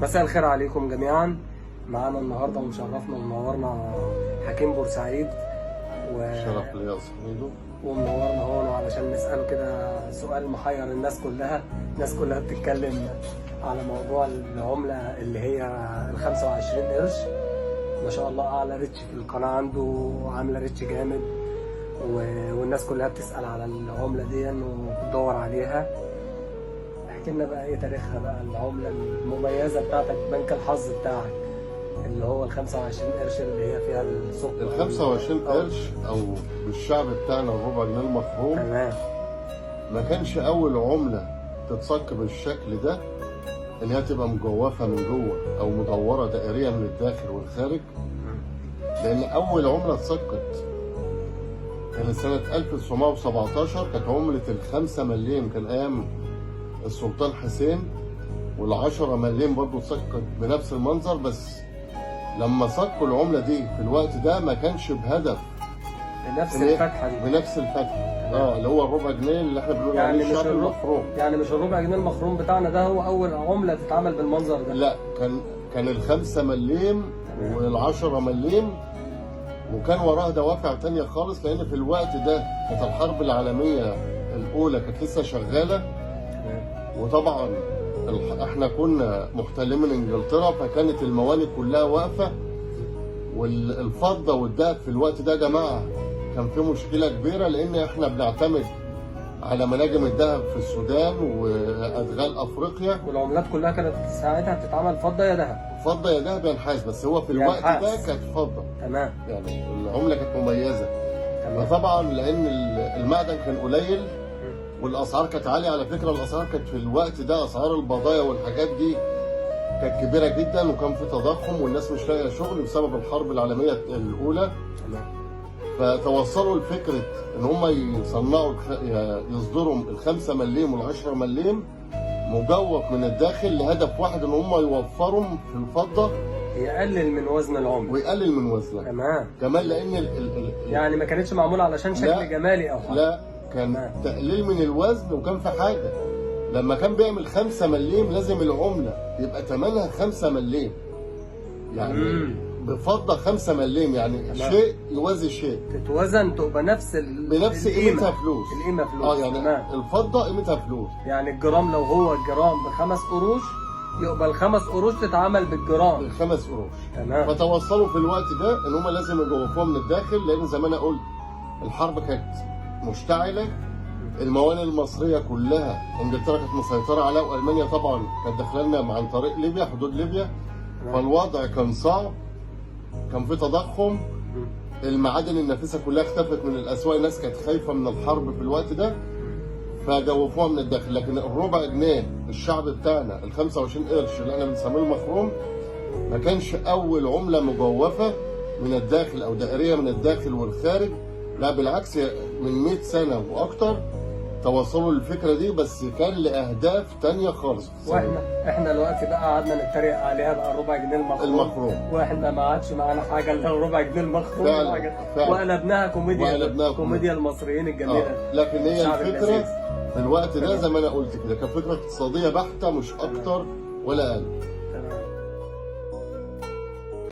مساء الخير عليكم جميعا. معانا النهارده ومشرفنا ومنورنا حكيم بورسعيد شرف ليا صحيده. ومنورنا هون علشان نسأله كده سؤال محير الناس كلها. الناس كلها بتتكلم على موضوع العملة اللي هي ال 25 قرش. ما شاء الله أعلى ريتش في القناة عنده، عاملة ريتش جامد، والناس كلها بتسأل على العملة دي وبتدور عليها. احكي لنا بقى ايه تاريخها بقى، العملة المميزة بتاعتك، بنك الحظ بتاعك اللي هو ال 25 قرش اللي هي فيها السكر. ال 25 قرش او بالشعب بتاعنا الربع جنيه المفروم، تمام. ما كانش اول عمله تتصك بالشكل ده ان هي تبقى مجوفه من جوه او مدوره دائريه من الداخل والخارج، لان اول عمله اتصكت كانت سنه 1917. كانت عمله ال5 مليم، كان ايام السلطان حسين، وال10 مليم برضه اتصكت بنفس المنظر. بس لما صكوا العمله دي في الوقت ده ما كانش بهدف بنفس الفتحة دي. بنفس الفتحه اللي هو الربع جنيه اللي احنا بنقول يعني عليه الشعب المفروم. يعني مش الربع جنيه المخروم بتاعنا ده هو اول عملة تتعمل بالمنظر ده؟ لا، كان ال5 مليم وال10 مليم، وكان وراها دوافع تانية خالص، لان في الوقت ده كانت الحرب العالميه الاولى كانت لسه شغاله، وطبعا احنا كنا محتلين من انجلترا، فكانت الموانئ كلها واقفه. والفضه والذهب في الوقت ده يا جماعه كان في مشكله كبيره، لان احنا بنعتمد على مناجم الذهب في السودان وادغال افريقيا، والعملات كلها كانت ساعتها بتتعمل فضه يا ذهب. فضه يا ذهب يا نحاس، بس هو في الوقت ده كانت فضه. تمام. يعني العمله كانت مميزه. تمام. فطبعا لان المعدن كان قليل والاسعار كانت عاليه. على فكره الاسعار كانت في الوقت ده، اسعار البضايع والحاجات دي كانت كبيره جدا، وكان في تضخم والناس مش لاقيه شغل بسبب الحرب العالميه الاولى. تمام. فتوصلوا لفكره ان هم يصنعوا يصدروا ال5 مليم وال10 مليم مجوف من الداخل لهدف واحد، ان هم يوفروا في الفضه، يقلل من وزن العمله ويقلل من وزنها. تمام. كمان لان يعني ما كانتش معموله علشان شكل جمالي او حاجه. لا، كان تقليل من الوزن. وكان في حاجه، لما كان بيعمل 5 مليم لازم العمله يبقى ثمنها 5 مليم، يعني بفضه 5 مليم، يعني شيء يوازي شيء، تتوزن تبقى بنفس قيمتها فلوس. القيمه فلوس. يعني تمام. الفضه قيمتها فلوس. يعني الجرام لو هو الجرام ب5 قروش يبقى ال5 قروش تتعمل بالجرام ب5 قروش. تمام. فتوصلوا في الوقت ده ان هم لازم يجوفوها من الداخل، لان زي ما انا قلت الحرب كانت مشتعله، الموانئ المصريه كلها انجلترا كانت مسيطره عليها، والمانيا طبعا كانت داخله لنا عن طريق ليبيا، حدود ليبيا. فالوضع كان صعب، كان في تضخم، المعادن النفيسه كلها اختفت من الاسواق، الناس كانت خايفه من الحرب في الوقت ده، فجوفوها من الداخل. لكن الربع جنيه الشعب بتاعنا ال25 قرش اللي احنا بنسميه المخروم ما كانش اول عمله مجوفه من الداخل او دائريه من الداخل والخارج، لا بالعكس، من 100 سنه واكتر توصلوا للفكره دي، بس كان لاهداف تانية خالص. واحنا دلوقتي بقى قعدنا نتريق عليها بقى الربع جنيه المخروم، واحنا ما عادش معانا حاجه الا الربع جنيه المخروم، وقلبناها كوميديا المصريين الجميله. لكن هي الفكره في الوقت ده زي ما انا قلت كده، كانت فكره اقتصاديه بحته مش اكتر ولا اقل.